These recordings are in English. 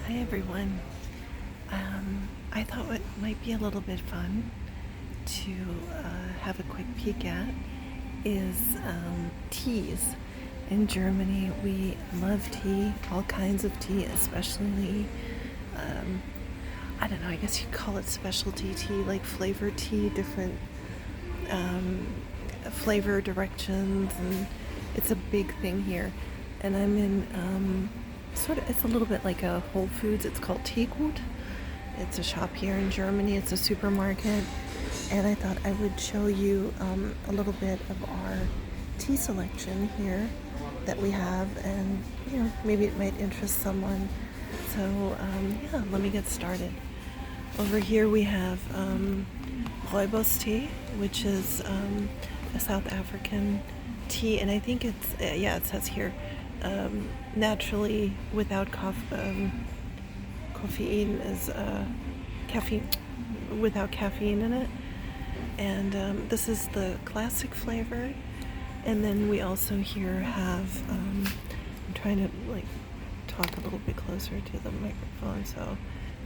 Hi everyone. I thought what might be a little bit fun to have a quick peek at is teas. In Germany, we love tea, all kinds of tea, especially, I don't know, I guess you'd call it specialty tea, like flavored tea, different flavor directions, and it's a big thing here. And I'm in it's a little bit like a Whole Foods. It's called Tgut. It's a shop here in Germany. It's a supermarket, and I thought I would show you a little bit of our tea selection here that we have, and maybe it might interest someone. So let me get started. Over here we have rooibos tea, which is a South African tea, and I think it says here naturally without caffeine is caffeine without caffeine in it, and this is the classic flavor. And then we also here have I'm trying to talk a little bit closer to the microphone so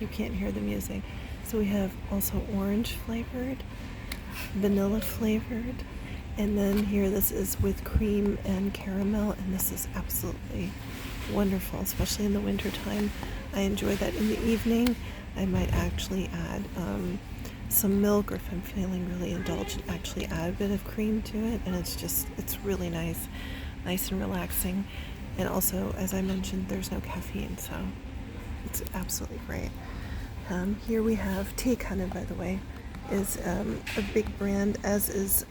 you can't hear the music. So we have also orange flavored, vanilla flavored, and then here this is with cream and caramel, and this is absolutely wonderful, especially in the winter time. I enjoy that in the evening. I might actually add some milk, or if I'm feeling really indulgent, actually add a bit of cream to it, and it's really nice and relaxing. And also, as I mentioned, there's no caffeine, so it's absolutely great. Here we have Tgut, by the way, is a big brand, as is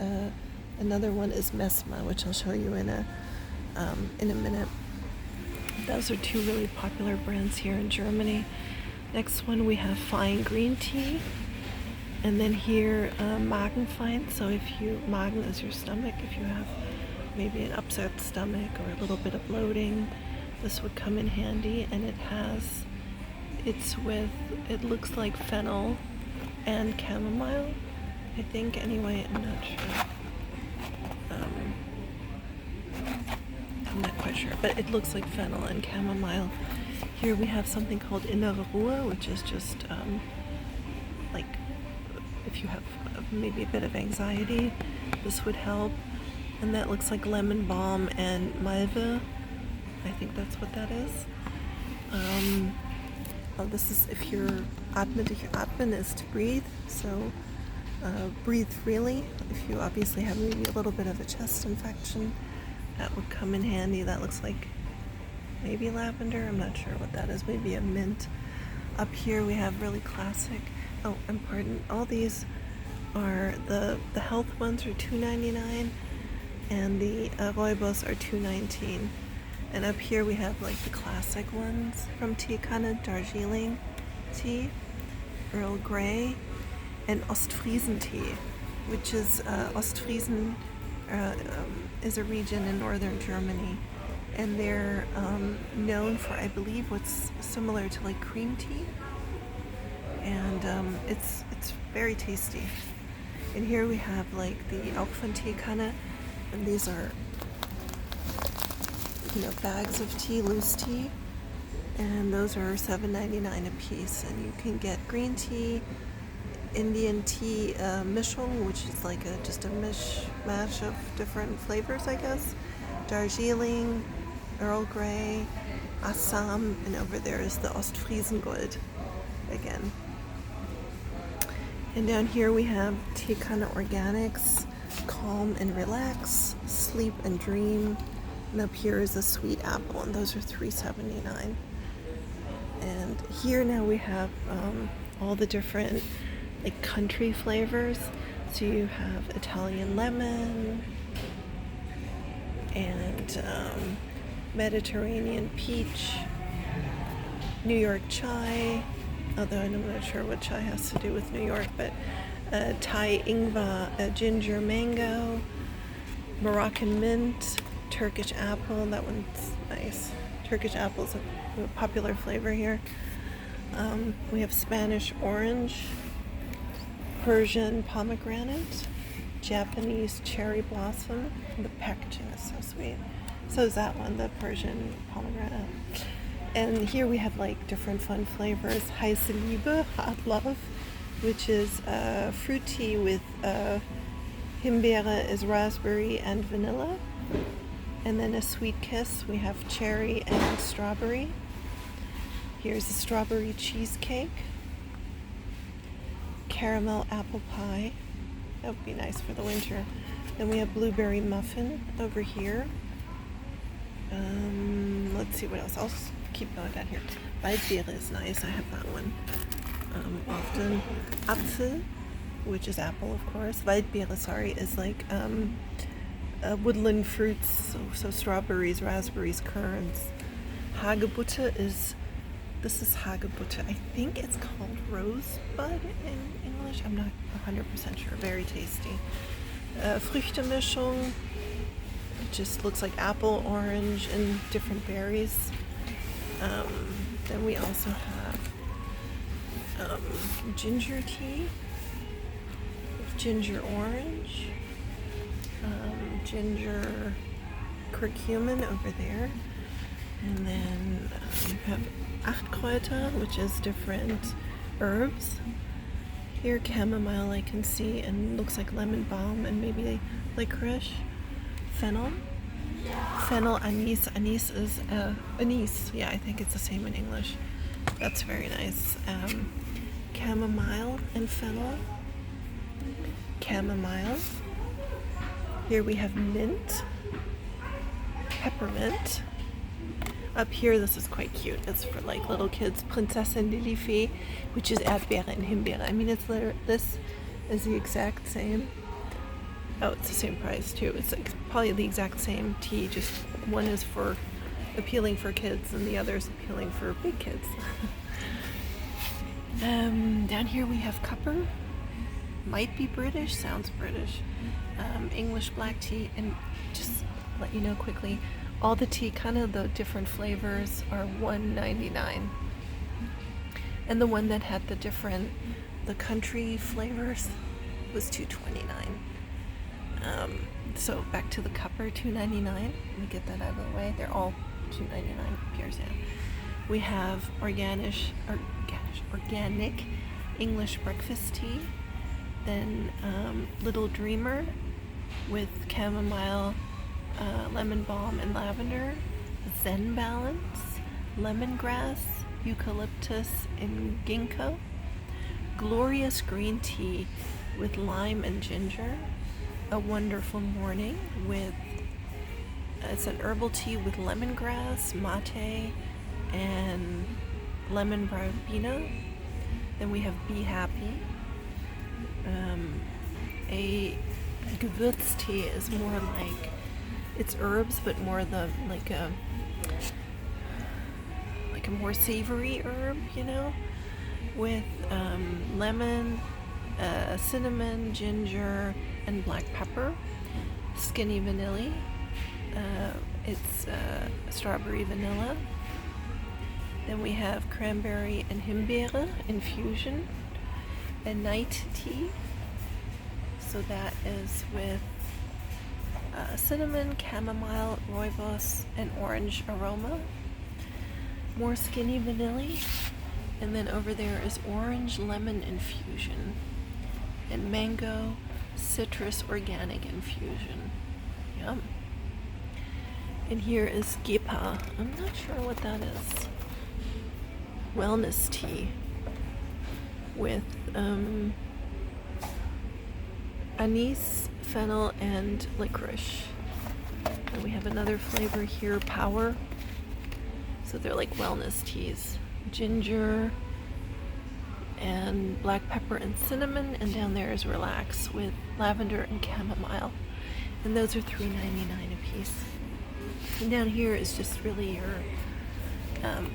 another one is Mesma, which I'll show you in a minute. Those are two really popular brands here in Germany. Next one we have Fine Green Tea, and then here Magenfein. So Magen is your stomach, if you have maybe an upset stomach or a little bit of bloating, this would come in handy. And it looks like fennel and chamomile, I think. Anyway, I'm not sure. I'm not quite sure, but it looks like fennel and chamomile. Here we have something called Innere Ruhe, which is just like if you have maybe a bit of anxiety, this would help. And that looks like lemon balm and malve. I think that's what that is. This is if you're atmen is to breathe, so breathe freely. If you obviously have maybe a little bit of a chest infection, that would come in handy. That looks like maybe lavender. I'm not sure what that is. Maybe a mint. Up here we have really classic. Oh, and pardon. All these are the health ones are $2.99, and the rooibos are $2.19. And up here we have like the classic ones from Tgut, Darjeeling tea, Earl Grey, and Ostfriesen tea, which is Ostfriesen is a region in northern Germany, and they're known for, I believe, what's similar to like cream tea, and it's very tasty. And here we have like the auch von Tgut, and these are bags of tea, loose tea, and those are $7.99 a piece. And you can get green tea, Indian tea mishong, which is like just a mishmash of different flavors, I guess. Darjeeling, Earl Grey, Assam, and over there is the Ostfriesen Gold again. And down here we have Tgut Organics, Calm and Relax, Sleep and Dream. And up here is a sweet apple, and those are $3.79. And here now we have all the different like country flavors. So you have Italian lemon and Mediterranean peach, New York chai, although I'm not sure what chai has to do with New York, but Thai ingwer, ginger mango, Moroccan mint, Turkish apple. That one's nice. Turkish apple is a popular flavor here. We have Spanish orange, Persian pomegranate, Japanese cherry blossom. The packaging is so sweet. So is that one, the Persian pomegranate. And here we have like different fun flavors. Heiße Liebe, hot love, which is fruit tea with Himbeere is raspberry and vanilla. And then a sweet kiss, we have cherry and strawberry. Here's a strawberry cheesecake. Caramel apple pie. That would be nice for the winter. Then we have blueberry muffin over here. Let's see what else. I'll keep going down here. Waldbeere is nice. I have that one often. Apfel, which is apple, of course. Waldbeere, sorry, is like woodland fruits, so strawberries, raspberries, currants. Hagebutte this is Hagebutte. I think it's called rosebud in English. I'm not 100% sure. Very tasty. Früchtemischung. It just looks like apple, orange, and different berries. Then we also have ginger tea, ginger orange, ginger curcumin over there, and then you have Achtkräuter, which is different herbs. Here chamomile I can see, and looks like lemon balm and maybe licorice. Fennel, anise. Anise is anise. Yeah, I think it's the same in English. That's very nice. Chamomile and fennel. Chamomile. Here we have mint, peppermint. Up here, this is quite cute. It's for like little kids. Prinzessin Lilifee, which is Erdbeere and Himbeere. I mean, this is the exact same. Oh, it's the same price too. It's like probably the exact same tea, just one is for appealing for kids and the other is appealing for big kids. Down here we have Cupper. Might be British, sounds British. English black tea, and just let you know quickly, all the tea, kind of the different flavors, are $1.99. And the one that had the country flavors was $2.29. So back to the Cupper, $2.99. Let me get that out of the way. They're all $2.99. Appears, yeah. We have organic English breakfast tea. Then Little Dreamer with chamomile, lemon balm, and lavender. Zen Balance, lemongrass, eucalyptus, and ginkgo. Glorious green tea with lime and ginger. A Wonderful Morning with, it's an herbal tea with lemongrass, mate, and lemon verbena. Then we have Be Happy. A Gewürztee is more like, it's herbs, but more like a more savory herb, with lemon, cinnamon, ginger, and black pepper. Skinny Vanilla. It's strawberry vanilla. Then we have cranberry and Himbeere infusion. A night tea. So that is with cinnamon, chamomile, rooibos, and orange aroma. More Skinny Vanilla. And then over there is orange lemon infusion. And mango citrus organic infusion. Yum. And here is Gepa. I'm not sure what that is. Wellness tea with anise, fennel, and licorice. And we have another flavor here, Power. So they're like wellness teas. Ginger and black pepper and cinnamon, and down there is Relax with lavender and chamomile. And those are $3.99 a piece. And down here is just really your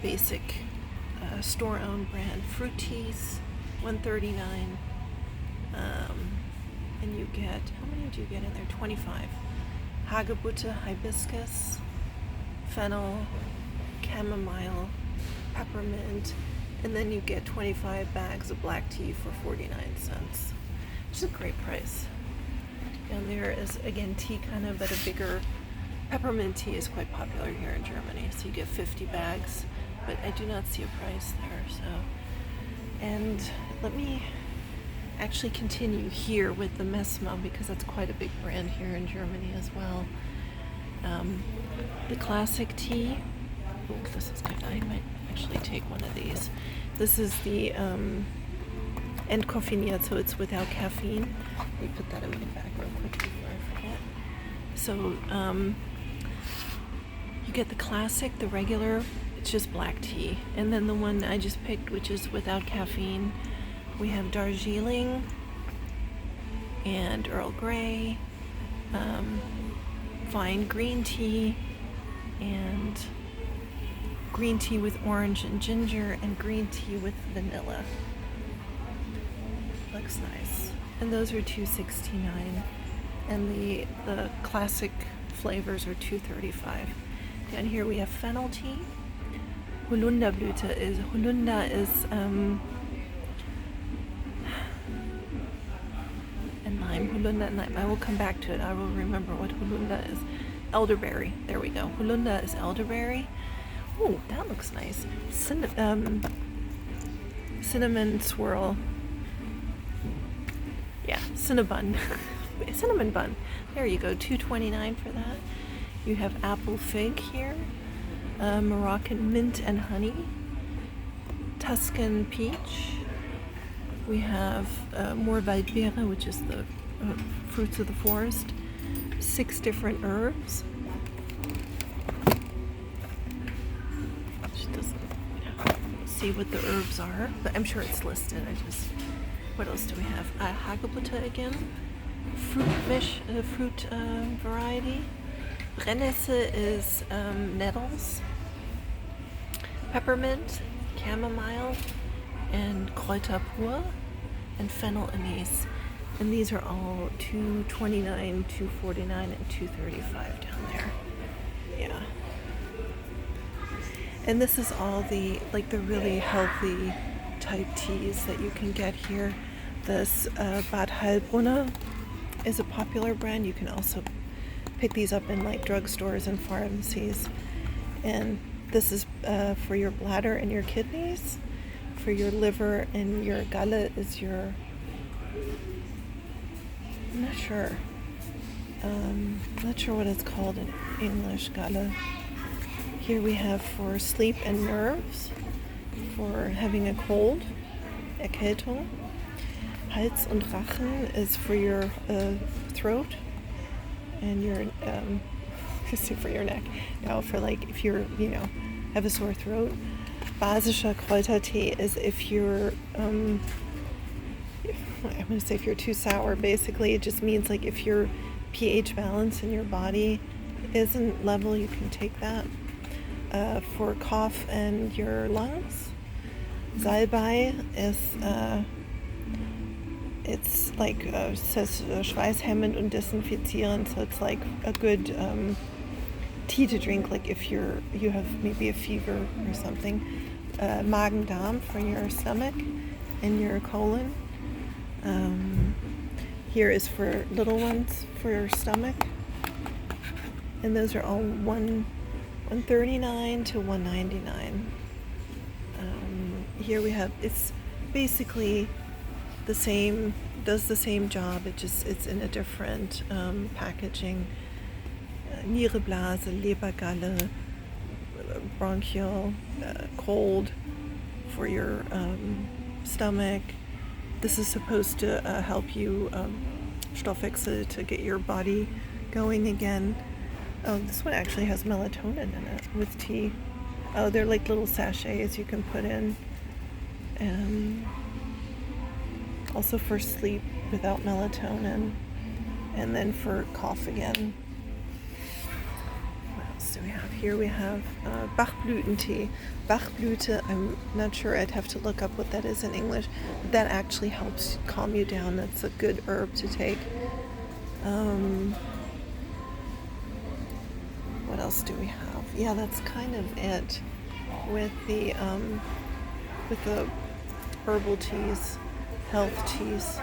basic store-owned brand fruit teas, $1.39. And you get, how many do you get in there? 25. Hagebutte, hibiscus, fennel, chamomile, peppermint, and then you get 25 bags of black tea for 49 cents, which is a great price. And there is, again, tea kind of, but a bigger, peppermint tea is quite popular here in Germany. So you get 50 bags but I do not see a price there. So, and let me actually continue here with the Messma, because that's quite a big brand here in Germany as well. The classic tea. Oh, this is good. I might actually take one of these. This is the entkoffiniert, so it's without caffeine. Let me put that in my bag real quick before I forget. So you get the classic, the regular, it's just black tea. And then the one I just picked, which is without caffeine, we have Darjeeling and Earl Grey, fine green tea, and green tea with orange and ginger, and green tea with vanilla. Looks nice. And those are $2.69. And the classic flavors are $2.35. Down here we have fennel tea. Holunderblüte is and lime. Holunder and lime. I will come back to it. I will remember what Holunder is. Elderberry. There we go. Holunder is elderberry. Oh, that looks nice. Cinnamon swirl. Yeah, cinnamon. Cinnamon bun. There you go. $2.29 for that. You have apple fig here. Moroccan mint and honey. Tuscan peach. We have more Waldbeere, which is the fruits of the forest. 6 different herbs. She doesn't see what the herbs are, but I'm sure it's listed. What else do we have? Hagebutte again. Fruit variety. Brennnessel is nettles. Peppermint, chamomile, and Kräuter pur, and fennel anise. And these are all $2.29, $2.49, and $2.35 down there. Yeah. And this is all the really healthy type teas that you can get here. This Bad Heilbrunner is a popular brand. You can also pick these up in drugstores and pharmacies. And this is for your bladder and your kidneys. For your liver and your Galle is your... I'm not sure. Not sure what it's called in English, Galle. Here we have for sleep and nerves, for having a cold, Erkältung. Hals und Rachen is for your throat and your for your neck. Now for if you're have a sore throat. Basischer Kräutertee is if you're I'm going to say if you're too sour. Basically it just means if your pH balance in your body isn't level, you can take that. For cough and your lungs. Salbei is it's says schweißhemmend und desinfizierend, so it's a good tea to drink if you have maybe a fever or something. Magen-Darm for your stomach and your colon. Here is for little ones for your stomach, and those are all $139 to $199. Here we have, it's basically the same, does the same job, it's in a different packaging. Niereblase, Lebergalle, bronchial, cold for your stomach. This is supposed to help you Stoffwechsel, to get your body going again. Oh, this one actually has melatonin in it with tea. Oh, they're little sachets you can put in. And also for sleep without melatonin. And then for cough again. What else do we have? Here we have Bachblütentee. Bachblüte, I'm not sure, I'd have to look up what that is in English. But that actually helps calm you down. That's a good herb to take. What else do we have? Yeah, that's kind of it with the herbal teas, health teas.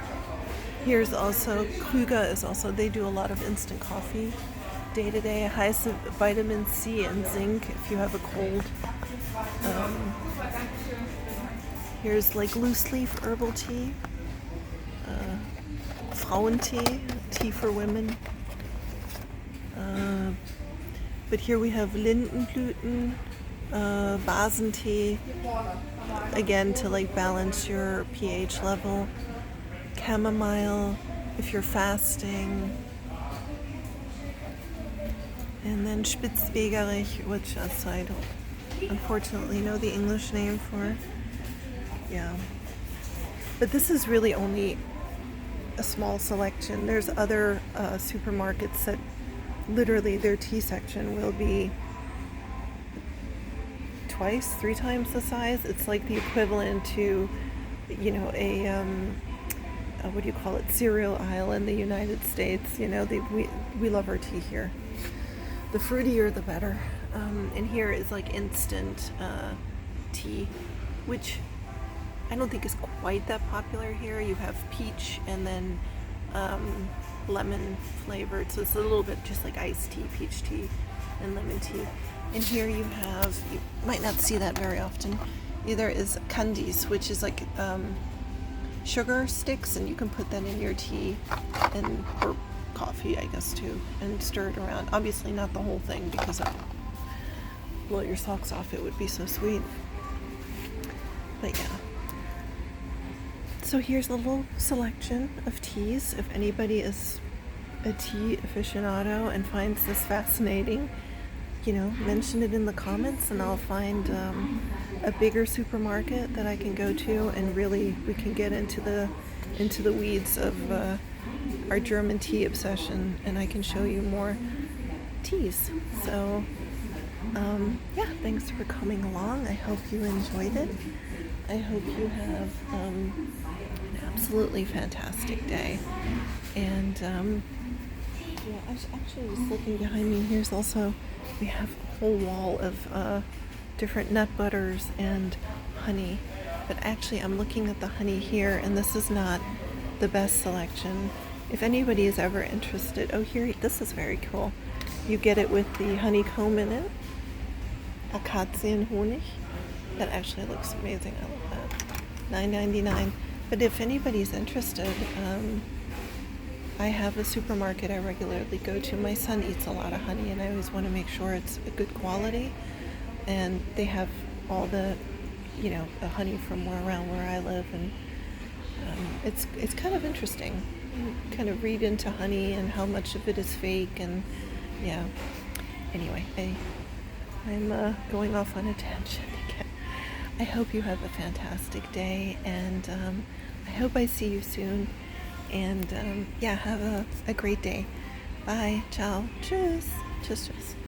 Here's also Krüger is also, they do a lot of instant coffee day to day. Heiße vitamin C and zinc if you have a cold. Here's like loose leaf herbal tea, Frauentee, tea for women. But here we have Lindenblüten, Basentee, again to like balance your pH level. Chamomile if you're fasting. And then Spitzwegerich, which I don't unfortunately know the English name for. Yeah. But this is really only a small selection. There's other supermarkets that literally their tea section will be twice, 3 times the size. It's like the equivalent to, you know, a what do you call it, cereal aisle in the United States. You know, we love our tea here. The fruitier the better. And here is like instant tea, which I don't think is quite that popular here. You have peach and then lemon flavored, so it's a little bit just like iced tea, peach tea, and lemon tea. And here you might not see that very often, either is candies, which is like sugar sticks, and you can put that in your tea or coffee, I guess, too, and stir it around. Obviously not the whole thing because that would blow your socks off. It would be so sweet. But yeah. So here's a little selection of teas. If anybody is a tea aficionado and finds this fascinating, you know, mention it in the comments and I'll find a bigger supermarket that I can go to, and really we can get into the weeds of our German tea obsession, and I can show you more teas. So yeah, thanks for coming along. I hope you enjoyed it. I hope you have an absolutely fantastic day. And yeah, I was actually just looking behind me. Here's also, we have a whole wall of different nut butters and honey. But actually I'm looking at the honey here, and this is not the best selection. If anybody is ever interested, oh here, this is very cool. You get it with the honeycomb in it. Akazienhonig. That actually looks amazing. I love that. $9.99. But if anybody's interested, I have a supermarket I regularly go to. My son eats a lot of honey, and I always want to make sure it's a good quality. And they have all the, you know, the honey from around where I live, and it's kind of interesting. You kind of read into honey and how much of it is fake, and yeah. Anyway, I'm going off on a tangent again. I hope you have a fantastic day, and I hope I see you soon. And yeah, have a great day. Bye. Ciao. Tschüss. Tschüss. Tschüss.